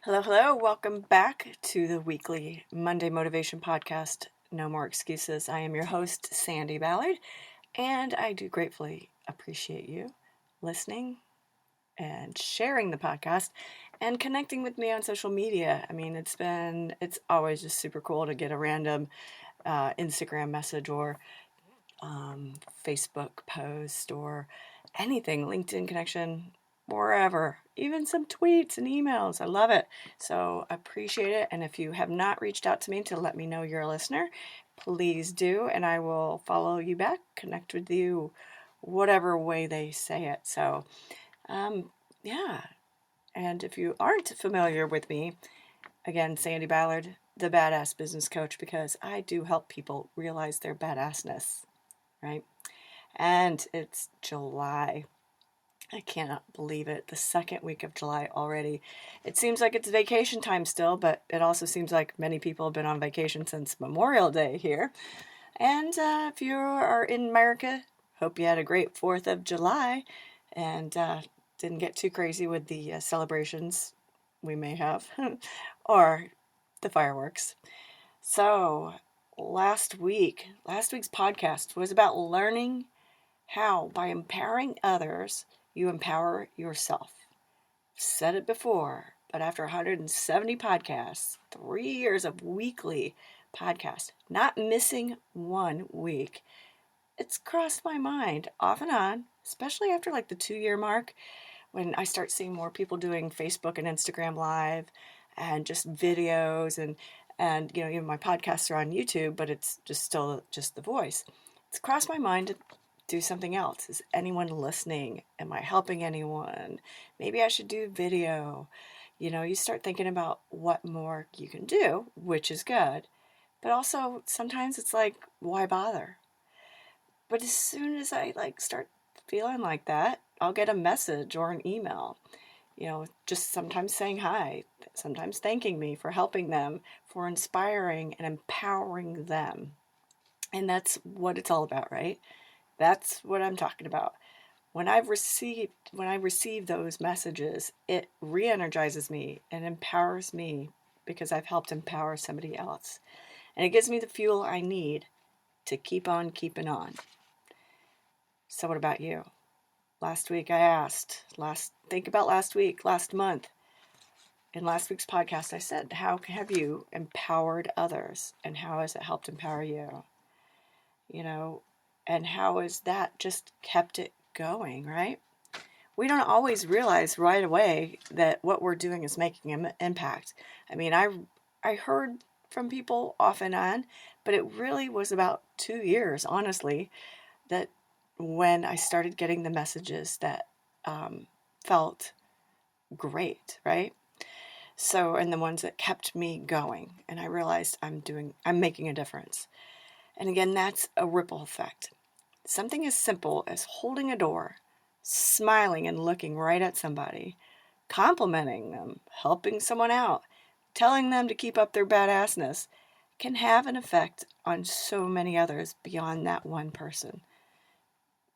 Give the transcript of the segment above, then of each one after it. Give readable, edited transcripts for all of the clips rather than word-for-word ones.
Hello, hello. Welcome back to the weekly Monday Motivation Podcast, No More Excuses. I am your host, Sandi Ballard, and I do gratefully appreciate you listening and sharing the podcast and connecting with me on social media. I mean, it's always just super cool to get a random Instagram message or Facebook post or anything, LinkedIn connection, wherever, even some tweets and emails. I love it. So I appreciate it. And if you have not reached out to me to let me know you're a listener, please do. And I will follow you back, connect with you, whatever way they say it. So, yeah. And if you aren't familiar with me, again, Sandi Ballard, the Badass Business Coach, because I do help people realize their badassness, right? And it's July. I cannot believe it. The second week of July already. It seems like it's vacation time still, but it also seems like many people have been on vacation since Memorial Day here. And if you are in Merica, hope you had a great 4th of July and didn't get too crazy with the celebrations we may have or the fireworks. So last week's podcast was about learning how, by empowering others, you empower yourself. I've said it before, but after 170 podcasts, 3 years of weekly podcasts, not missing one week, it's crossed my mind off and on, especially after like the 2-year mark, when I start seeing more people doing Facebook and Instagram Live and just videos and even my podcasts are on YouTube, but it's just still just the voice. It's crossed my mind to do something else. Is anyone listening? Am I helping anyone? Maybe I should do video. You start thinking about what more you can do, which is good. But also sometimes it's like, why bother? But as soon as I start feeling like that, I'll get a message or an email. Just sometimes saying hi, sometimes thanking me for helping them, for inspiring and empowering them. And that's what it's all about, right? That's what I'm talking about. When I receive those messages, it re-energizes me and empowers me because I've helped empower somebody else. And it gives me the fuel I need to keep on keeping on. So what about you? Last week I asked, think about last month. In last week's podcast, I said, how have you empowered others? And how has it helped empower you? And how has that just kept it going, right? We don't always realize right away that what we're doing is making an impact. I mean, I heard from people off and on, but it really was about 2 years, honestly, that when I started getting the messages that felt great, right? So, and the ones that kept me going, and I realized I'm making a difference. And again, that's a ripple effect. Something as simple as holding a door, smiling and looking right at somebody, complimenting them, helping someone out, telling them to keep up their badassness can have an effect on so many others beyond that one person.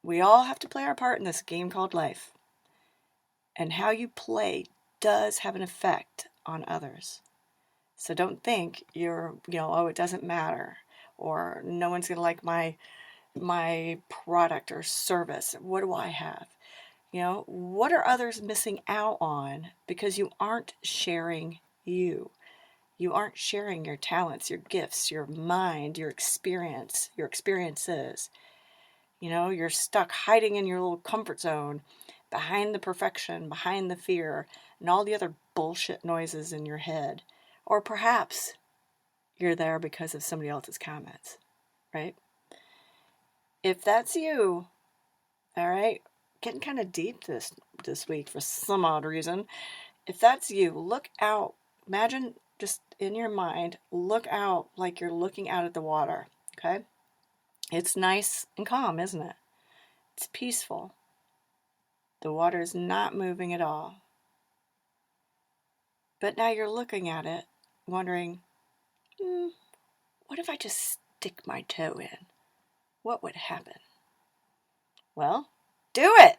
We all have to play our part in this game called life. And how you play does have an effect on others. So don't think it doesn't matter, or no one's going to like my product or service. What do I have? What are others missing out on because you aren't sharing you? You aren't sharing your talents, your gifts, your mind, your experiences. You're stuck hiding in your little comfort zone, behind the perfection, behind the fear, and all the other bullshit noises in your head. Or perhaps you're there because of somebody else's comments, right? If that's you, all right, getting kind of deep this week for some odd reason. If that's you, look out. Imagine just in your mind, look out like you're looking out at the water, okay? It's nice and calm, isn't it? It's peaceful. The water is not moving at all. But now you're looking at it, wondering, what if I just stick my toe in? What would happen? Well, do it.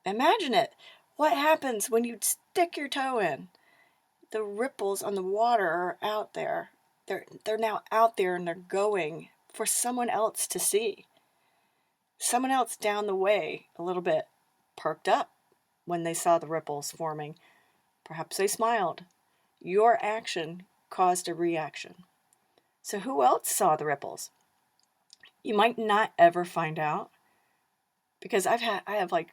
Imagine it. What happens when you stick your toe in? the ripples on the water are out there. They're now out there and they're going for someone else to see. Someone else down the way a little bit perked up when they saw the ripples forming. Perhaps they smiled. Your action caused a reaction. So who else saw the ripples? You might not ever find out, because I have like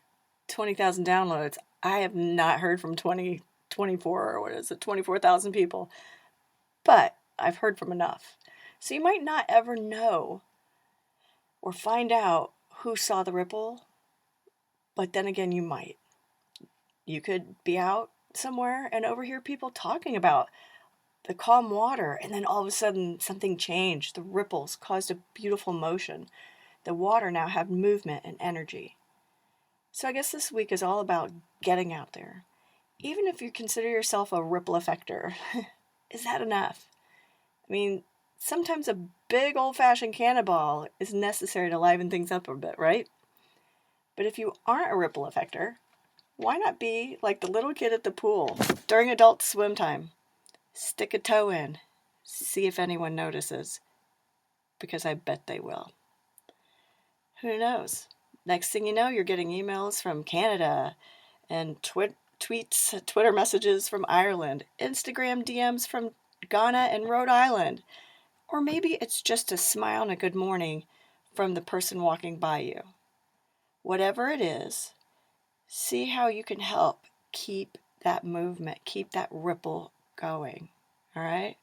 20,000 downloads. I have not heard from 24,000 people, but I've heard from enough. So you might not ever know or find out who saw the ripple, but then again, you might. You could be out somewhere and overhear people talking about the calm water, and then all of a sudden something changed. The ripples caused a beautiful motion. The water now had movement and energy. So I guess this week is all about getting out there. Even if you consider yourself a ripple effector, is that enough? I mean, sometimes a big old-fashioned cannonball is necessary to liven things up a bit, right? But if you aren't a ripple effector, why not be like the little kid at the pool during adult swim time? Stick a toe in, see if anyone notices, because I bet they will. Who knows? Next thing you know, you're getting emails from Canada and tweets, Twitter messages from Ireland, Instagram DMs from Ghana and Rhode Island. Or maybe it's just a smile and a good morning from the person walking by you. Whatever it is, see how you can help keep that movement, keep that ripple going. All right?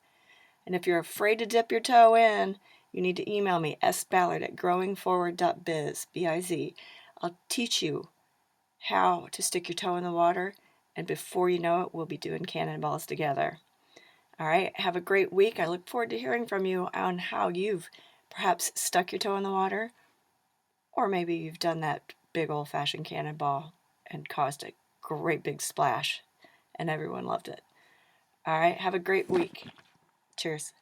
And if you're afraid to dip your toe in, you need to email me, sballard@growingforward.biz, B-I-Z. I'll teach you how to stick your toe in the water, and before you know it, we'll be doing cannonballs together. All right? Have a great week. I look forward to hearing from you on how you've perhaps stuck your toe in the water, or maybe you've done that big old-fashioned cannonball and caused a great big splash, and everyone loved it. All right? Have a great week. Cheers.